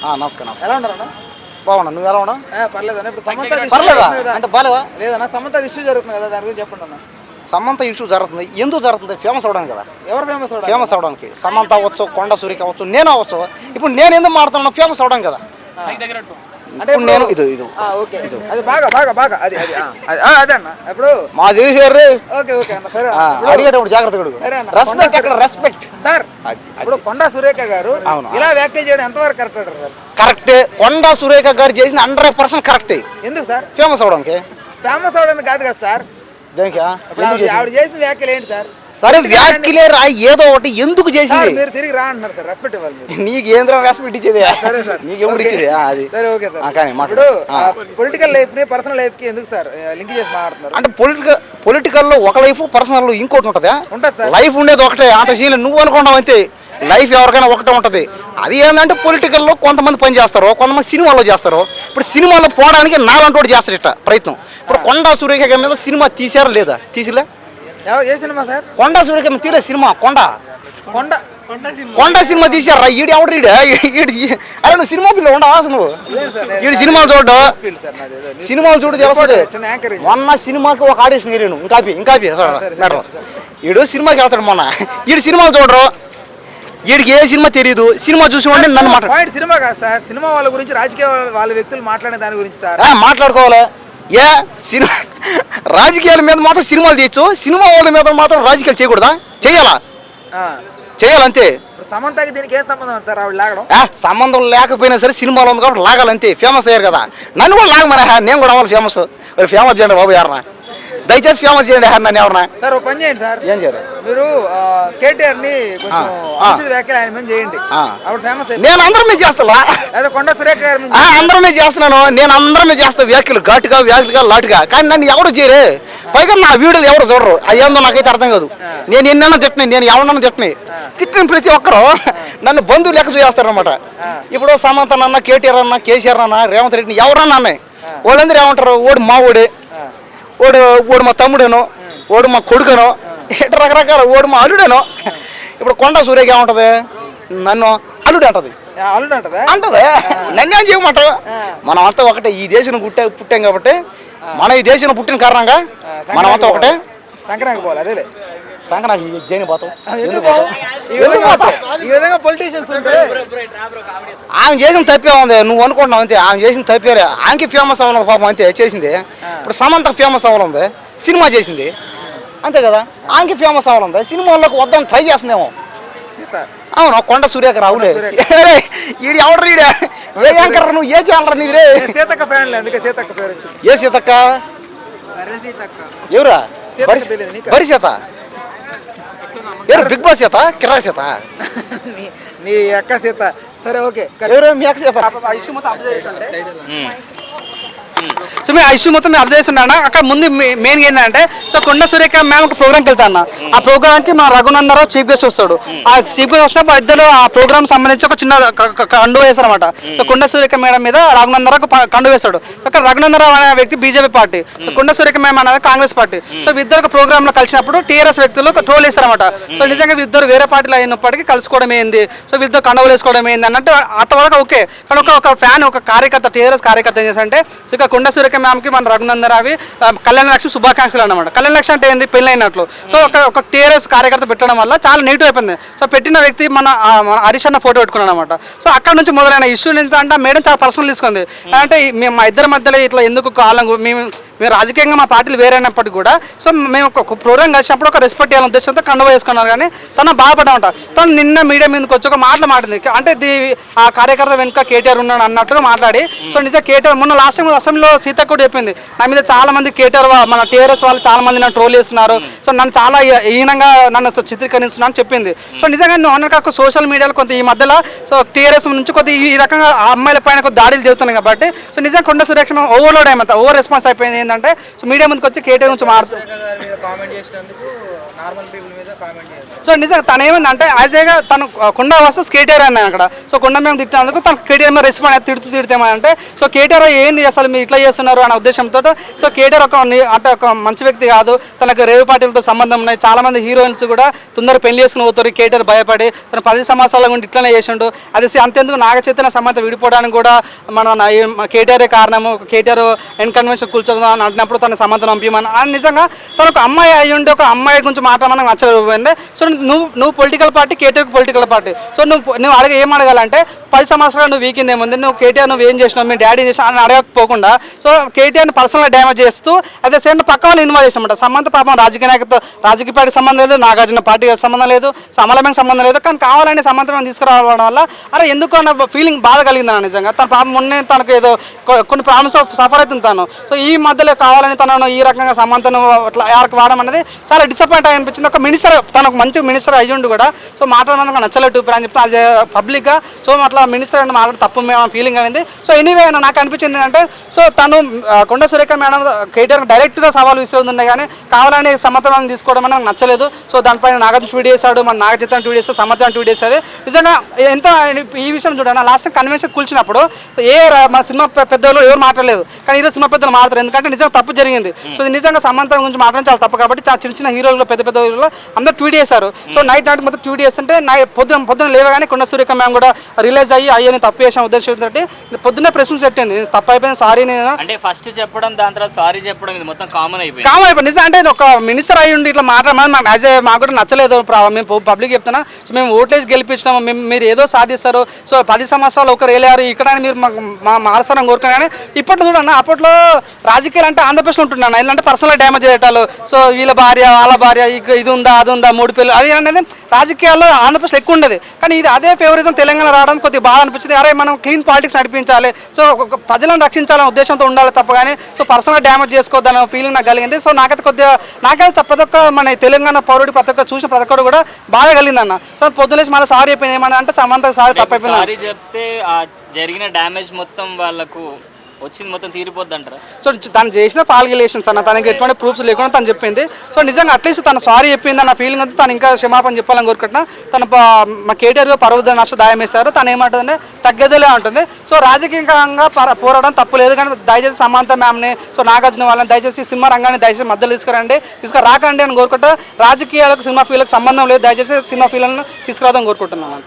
నమస్తే నమస్తే. ఎలా ఉన్నారన్నా? బాగున్నా, నువ్వు ఎలా ఉన్నావు? పర్లేదన్నా. ఇప్పుడు సమంత పర్లేదా అంటే బాలేవా? లేదన్నా, సమంత ఇష్యూ జరుగుతుంది కదా, దాని గురించి చెప్పండి అన్న. సమంత ఇష్యూ జరుగుతుంది, ఎందుకు జరుగుతుంది? ఫేమస్ అవడానికి కదా. ఎవరు ఫేమస్ అవడానికి? ఫేమస్ అవడానికి. సమంత అవ్వచ్చు, కొండ సూరికి అవ్వచ్చు, నేను అవ్వచ్చు. ఇప్పుడు నేను ఎందుకు మాడుతున్నా? ఫేమస్ అవడానికి కదా. అంటే నేను ఇది ఓకే, అది బాగా బాగా బాగా అది అది అదే అన్న. ఇప్పుడు మా తెలిసారు. ఓకే ఓకే అన్న, సరే అడిగేటప్పుడు జాగ్రత్తగా అడుగు. సరే అన్న. రెస్పెక్ట్ ఎక్కడ? Respect sir. ఇప్పుడు కొండా సురేఖ గారు ఇలా వ్యాఖ్యలు చేయడం ఎంతవరకు కరెక్ట్ అంటారు సార్? కరెక్టే. కొండా సురేఖ గారు చేసిన 100% కరెక్టే. ఎందుకు సార్? ఫేమస్ అవడానికి. ఫేమస్ అవడానికి కాదు కదా సార్. దేనికి? ఆవిడ చేసిన వ్యాఖ్యలు ఏంటి సార్? సరే వ్యాఖ్యలే రా, ఏదో ఒకటి ఎందుకు చేసింది? మీరు తిరిగి రా అంటున్నారు సార్, రెస్పెక్ట్ ఇవ్వాలి. నీకు ఏంద్ర రెస్పెక్ట్ ఇచ్చేది? సరే సార్, నీకు ఎప్పుడు ఇచ్చేది అది? సరే ఓకే సార్. కానీ ఇప్పుడు పొలిటికల్ లైఫ్ ని పర్సనల్ లైఫ్ కి ఎందుకు సార్ లింక్ చేసి మాట్లాడుతున్నారు? అంటే పొలిటికల్లో ఒక లైఫ్, పర్సనల్ ఇంకోటి ఉంటుందా? ఉంటుంది సార్. లైఫ్ ఉండేది ఒకటే, అంత సీన్ నువ్వు అనుకున్నావు అంతే. లైఫ్ ఎవరికైనా ఒకటే ఉంటుంది. అది ఏంటంటే పొలిటికల్లో కొంతమంది పని చేస్తారు, కొంతమంది సినిమాలో చేస్తారు. ఇప్పుడు సినిమాలో పోవడానికి నాలంటోడు చేస్తారు ఇట్ట ప్రయత్నం. ఇప్పుడు కొండా సురేఖ మీద సినిమా తీసారా లేదా? తీసిలే. ఏ సినిమా సార్? కొండా సురేఖ తీరే సినిమా. కొండ సినిమా తీసారా? ఈడు ఎవడు ఈడు? అరే నువ్వు సినిమా పిల్ల ఉండవా? నువ్వు ఈడు సినిమాలు చూడు, సినిమాలు చూడు తెలుస్తుంది. మొన్న సినిమాకి ఒక ఆడిషన్ వెళ్ళాను, ఇంకా ఈడు సినిమాకి వెళ్తాడు. మొన్న ఈడు సినిమాలు చూడరు, వీడికి ఏ సినిమా తెలియదు. సినిమా చూసి ఉంటే నన్ను పాయింట్ సినిమా కాదు సార్, సినిమా వాళ్ళ గురించి, రాజకీయ వాళ్ళ వ్యక్తులు మాట్లాడే దాని గురించి సార్ మాట్లాడుకోవాలి. ఏ సినిమా రాజకీయాల మీద మాత్రం సినిమాలు తీయచ్చు, సినిమా వాళ్ళ మీద మాత్రం రాజకీయాలు చేయకూడదా? చేయాలంతే. సమంతకి దీనికి ఏ సంబంధం సార్? ఆవిడ లాగడం సంబంధం లేకపోయినా సరే సినిమాలో ఉంది కాబట్టి లాగాలంతే. ఫేమస్ అయ్యారు కదా, నన్ను కూడా లాగమరా. నేను కూడా అవ్వాలి ఫేమస్. ఫేమస్ చేయండి బాబు, ఎవరన్నా దయచేసి ఫేమస్ చేయండి నన్ను ఎవరన్నా. సార్ ఒక పని చేయండి సార్, ఏం చేయాలి? మీరు కేటీఆర్ ని కొంచెం అనుచిత వ్యాఖ్యలు ఆయన మీద చేయండి. ఆవిడ ఫేమస్. నేను అందరం మీద చేస్తా, అదే కొండా సురేఖ గారి అందరం మీద చేస్తున్నాను. నేను అందరం మీద చేస్తా వ్యాఖ్యలు, ఘాటుగా లాటుగా. కానీ నన్ను ఎవరు చేయరే. పైగా నా వీడియోలు ఎవరు చూడరు. అది ఏందో నాకైతే అర్థం కాదు. నేను ఎన్నైనా తిట్టినాయి, నేను ఎవరన్నా తిట్టిన ప్రతి ఒక్కరు నన్ను బంధువు లెక్క చేస్తారనమాట. ఇప్పుడు సమంత అన్న, కేటీఆర్ అన్న, కేసీఆర్ అన్న, రేవంత్ రెడ్డిని ఎవరన్నా అన్నాయి, వాళ్ళందరూ ఏమంటారు? ఓడి మా ఓడే, ఓడు మా తమ్ముడేనో, ఓడు మా కొడుకనో, ఇట్లా రకరకాల, ఓడు మా అల్లుడేనో. ఇప్పుడు కొండా సూర్యకి ఏమంటది? నన్ను అల్లుడు అంటది. అంటది నన్నేం చేయమంటారు? మనం అంతా ఒకటే. ఈ దేశం పుట్టాం కాబట్టి, మనం ఈ దేశంలో పుట్టిన కారణంగా మనం అంతా ఒకటే. సంక్రాంతి పోవాలి, అదేలే సంక్రాంతి దేని పోతాం? ఈ విధంగా పొలిటీషియన్స్ ఆమె చేసిన తప్పే ఉంది, నువ్వు అనుకుంటున్నావు అంతే. ఆమె చేసిన తప్పేలే. ఆమెకి ఫేమస్ అవ్వాలి పాపం అంతే చేసింది. ఇప్పుడు సమంతకు ఫేమస్ అవ్వాలంది, సినిమా చేసింది అంతే కదా. ఆమెకి ఫేమస్ అవ్వాలంది, సినిమాల్లోకి వద్దాం ట్రై చేస్తుందేమో. అవును, కొండ సూర్యక రావులే. ఈడు ఎవరు? ఈడ ఏ యాంకర్? నువ్వు ఏ ఛానల్ నీది? సీతక్క ఫ్యాన్, అందుకే సీతక్క పేరు వచ్చింది. ఏ సీతక్క? ఎవరా? బరి సీత ఎవరు? బిగ్ బాస్ సీత, కిరా సీత, నీ అక్క సీత. సరే ఓకే, ఎవరు మీ అక్క సీత? సో మేము ఇష్యూ మొత్తం మేము అబ్జర్వ్ చేస్తున్నా. అక్కడ ముందు మెయిన్ ఏంటంటే, సో కొండ సురేఖ మ్యామ్ ఒక ప్రోగ్రామ్కి వెళ్తా అన్న. ఆ ప్రోగ్రామ్కి మన రఘునందరావు చీఫ్ గెస్ట్ వస్తాడు. ఆ చీఫ్ గెస్ట్ వచ్చినప్పుడు ఇద్దరు ఆ ప్రోగ్రామ్ సంబంధించి ఒక చిన్న కండు వేస్తారు అనమాట. సో కొండ సురేఖ మేడం మీద రఘునందరావు కండు వేస్తాడు. అక్కడ రఘునందరావు అనే వ్యక్తి బీజేపీ పార్టీ, కొండ సురేఖ మ్యామ్ అనేది కాంగ్రెస్ పార్టీ. సో ఇద్దరు ప్రోగ్రామ్ లో కలిసినప్పుడు టీఆర్ఎస్ వ్యక్తులు ట్రోల్ వేస్తారన్నమాట. సో నిజంగా ఇద్దరు వేరే పార్టీలో అయినప్పటికీ కలుసుకోవడం ఏంది, సో వీళ్ళతో కండవలు వేసుకోవడం ఏంది అన్నట్టు అట్టవరకు ఓకే. కానీ ఒక ఫ్యాన్, ఒక కార్యకర్త, టీఆర్ఎస్ కార్యకర్త ఏం చేస్తారంటే, సో ఇక కొండ సురేఖ మ్యామ్కి మన రఘునందరావి కళ్యాణ లక్ష్మి శుభాకాంక్షలు అనమాట. కళ్యాణ లక్ష్మి అంటే ఏంది? పెళ్ళి అయినట్లు. సో ఒక టీఆర్ఎస్ కార్యకర్త పెట్టడం వల్ల చాలా నెగిటివ్ అయిపోయింది. సో పెట్టిన వ్యక్తి మన హరీష్ అన్న ఫోటో పెట్టుకున్నాడు అనమాట. సో అక్కడ నుంచి మొదలైన ఇష్యూ నుంచి అంటే మేడం చాలా పర్సనల్ తీసుకుంది. అంటే మేము మా ఇద్దరి మధ్యలో ఇట్లా ఎందుకు కాలం, మేము రాజకీయంగా మా పార్టీలు వేరైనప్పటికీ కూడా, సో మేము ఒక ప్రోగ్రామ్ కలిసినప్పుడు ఒక రెస్పెక్ట్ చేయాలని ఉద్దేశంతో కండువ వేసుకున్నారు. కానీ తను బాధపడ్డా తను నిన్న మీడియా మీదకి వచ్చి ఒక మాట్లాడింది. అంటే ఆ కార్యకర్త వెనుక కేటీఆర్ ఉన్నాడు అన్నట్టుగా మాట్లాడి, సో నిజంగా కేటీఆర్ మొన్న లాస్ట్ టైం అసెంబ్లీలో సీత కూడా చెప్పింది, నా మీద చాలా మంది కేటీఆర్ మన టీఆర్ఎస్ వాళ్ళు చాలా మంది నన్ను ట్రోల్ చేస్తున్నారు, సో నన్ను చాలా హీనంగా నన్ను చిత్రీకరిస్తున్నా అని చెప్పింది. సో నిజంగా నువ్వు అన్నట్టు సోషల్ మీడియాలో కొంత ఈ మధ్యలో సో టీఆర్ఎస్ నుంచి కొద్ది ఈ రకంగా అమ్మాయిల పైన కొద్ది దాడులు జరుగుతున్నాయి కాబట్టి, సో నిజంగా కొండ సురేఖ ఓవర్లోడ్ అయిపోతా, ఓవర్ రెస్పాన్స్ అయిపోయింది. ఏంటంటే సో మీడియా ముందుకు వచ్చి కేటీఆర్ నుంచి మారుతుంది. కామెంట్ చేసినందుకు నార్మల్ పీపుల్ మీద కామెంట్ చేయొచ్చు. సో నిజంగా తను ఏమైందంటే యాజ్గా తను కొండ వర్సెస్ కేటీఆర్ అన్నాను అక్కడ. సో కొండ మేము తిట్టినందుకు తను కేటీఆర్ మీద రెస్పాండ్ అయితే తిడితేమంటే సో కేటీఆర్ ఏంది అసలు మీరు ఇట్లా చేస్తున్నారు అనే ఉద్దేశంతో సో కేటీఆర్ అంటే ఒక మంచి వ్యక్తి కాదు, తనకు రేవు పార్టీలతో సంబంధం ఉన్నాయి. చాలా మంది హీరోయిన్స్ కూడా తొందర పెళ్లి చేసుకుని పోతారు కేటీఆర్ భయపడి. తను 10 సంవత్సరాల గురించి ఇట్లనే చేసిండు. అది అంతెందుకు నాగ చైతన్య సమంత విడిపోవడానికి కూడా మన కేటీఆరే కారణము. కేటీఆర్ ఎన్ కన్వెన్షన్ కూర్చోదాం అని అంటున్నప్పుడు తన సమంతను పంపించమని అని నిజంగా తను ఒక అమ్మాయి అయ్యుండి ఒక అమ్మాయి గురించి మాట్లాడమని నచ్చలేకపోయింది. సో నువ్వు political party, KTR political party. So నువ్వు ఏం అడగాలంటే 10 సంవత్సరాలు నువ్వు వీకింది ఏముంది, నువ్వు కేటీఆర్ నువ్వు ఏం చేసినావు, మీ డాడీ చేసినా అని అడగకపోకుండా సో కేటీఆర్ని పర్సనల్గా డ్యామేజ్ చేస్తూ అదే సేమ్ పక్క వాళ్ళు ఇన్వాల్వ్ చేసామంట. సమంత పాపం రాజకీయ నాయకత్వం, రాజకీయ పార్టీ సంబంధం లేదు, నాగార్జున పార్టీ సంబంధం లేదు, సమలమైన సంబంధం లేదు. కానీ కావాలని సమంతం తీసుకురావడం వల్ల అరే ఎందుకు అన్న ఫీలింగ్ బాధ కలిగింది నా నిజంగా. తన పాపం మొన్నే తనకు ఏదో కొన్ని ప్రాబ్లమ్స్ సఫర్ అవుతుంది తను. సో ఈ మధ్యలో కావాలని తనను ఈ రకంగా సమంతను అట్లా యారకు వాడడం అనేది చాలా డిసప్పాయింట్ అనిపించింది. ఒక మినిస్టర్, తను ఒక మంచి మినిస్టర్ అయ్యుండి కూడా సో మాట్లాడడానికి నచ్చలేదు అని చెప్తే అది పబ్లిక్గా సో అట్లా మినిస్టర్ అని మాట్లాడి తప్పు మేము ఫీలింగ్ అనేది. సో ఎనీవే నాకు అనిపించింది అంటే సో తను కొండ సురేఖ మేడం కేటీఆర్ డైరెక్ట్గా సవాల్ విసురుతుంది కానీ కావాలని సమంతం తీసుకోవడం అనేది నాకు నచ్చలేదు. సో దానిపైన నాగార్జున ట్వీట్ చేశాడు, మన నాగ చైతన్య ట్వీట్ చేస్తాడు, సమంతం ట్వీట్ చేస్తుంది. నిజంగా ఎంత ఈ విషయం చూడండి, లాస్ట్ కన్వెన్షన్ కూల్చినప్పుడు మన సినిమా పెద్దలు ఎవరు మాట్లాడలేదు కానీ ఈరోజు సినిమా పెద్దలు మాట్లాడతారు. ఎందుకంటే నిజంగా తప్పు జరిగింది. సో నిజంగా సమంతం గురించి మాట్లాడడం చాలా తప్పు కాబట్టి చాలా చిన్న హీరోలు పెద్ద హీరోలు అందరూ ట్వీట్ చేశారు. సో నైట్ మొత్తం ట్వీట్ చేస్తుంటే పొద్దున లేవగానే కొండ సూర్యక మేము కూడా రిలీజ్ అయ్యి తప్పు చేసిన ఉద్దేశంతో పొద్దున్నే ప్రెస్ చెప్పింది తప్పు అయిపోయింది, సారీ. అంటే ఫస్ట్ చెప్పడం, దాని తర్వాత సారీ చెప్పడం, ఇది మొత్తం కామన్ అయిపోయింది. నిజం అంటే ఒక మినిస్టర్ అయ్యి ఉండి ఇట్లా మాట్లాడమని యాజ్ మాకు కూడా నచ్చలేదు. మేము పబ్లిక్ చెప్తున్నా. సో మేము ఓట్లేసి గెలిపించినాము, మీరు ఏదో సాధిస్తారు. సో 10 సంవత్సరాలు ఒకరు వెళ్ళారు ఇక్కడ మీరు మారసారం కోరుకున్నా కానీ ఇప్పట్లో చూడన్న అప్పట్లో రాజకీయాలు అంటే ఆంధ్రప్రదేశ్లో ఉంటున్నాను ఎందుకంటే పర్సనల్ డ్యామేజ్ చేయటాలు. సో వీళ్ళ భార్య వాళ్ళ భార్య ఇది ఉందా అది ఉందా 3 పిల్లలు అది అనేది రాజకీయాల్లో ఆంధ్రప్రదేశ్లో ఎక్కువ ఉండదు. కానీ ఇది అదే ఫేవరిజం తెలంగాణ రావడం కొద్దిగా బాగా అనిపించింది. అరే మనం క్లీన్ పాలిటిక్స్ నడిపించాలి, సో ప్రజలను రక్షించాలనే ఉద్దేశంతో ఉండాలి తప్ప కానీ సో పర్సనల్ డ్యామేజ్ చేసుకోవద్దన్న ఫీలింగ్ నాకు కలిగింది. సో నాకైతే ప్రతి ఒక్క మన తెలంగాణ పౌరుడి ప్రతి ఒక్క చూసిన ప్రతి ఒక్కరు కూడా బాగా కలిగింది అన్న. సో పొద్దులేసి మళ్ళీ సారీ అయిపోయింది ఏమన్నా అంటే సమంత సారీ తప్పైపోయింది. సారీ చెప్తే జరిగిన డ్యామేజ్ మొత్తం వాళ్ళకు వచ్చింది మొత్తం తీరిపోద్ది అంటారా? సో తను చేసిన ఫాల్యులేషన్స్ అన్న, తనకి ఎటువంటి ప్రూఫ్స్ లేకుండా తను చెప్పింది. సో నిజంగా అట్లీస్ట్ తను సారీ చెప్పింది అన్న ఫీలింగ్ అంతా తను ఇంకా క్షమాపణ చెప్పాలని కోరుకుంటున్నా. తను మా కేటీఆర్ పరువు నష్ట దాయం వేశారు. తను ఏమంటుందంటే తగ్గేదిలే ఉంటుంది. సో రాజకీయంగా పోరాడడం తప్పు లేదు కానీ దయచేసి సమంత మ్యామ్ని సో నాగార్జున వాళ్ళని దయచేసి సినిమా రంగాన్ని దయచేసి మధ్యలో తీసుకురాకండి అని కోరుకుంటా. రాజకీయాలకు సినిమా ఫీల్డ్కి సంబంధం లేదు, దయచేసి సినిమా ఫీల్డ్ని తీసుకురావడం కోరుకుంటున్నాను.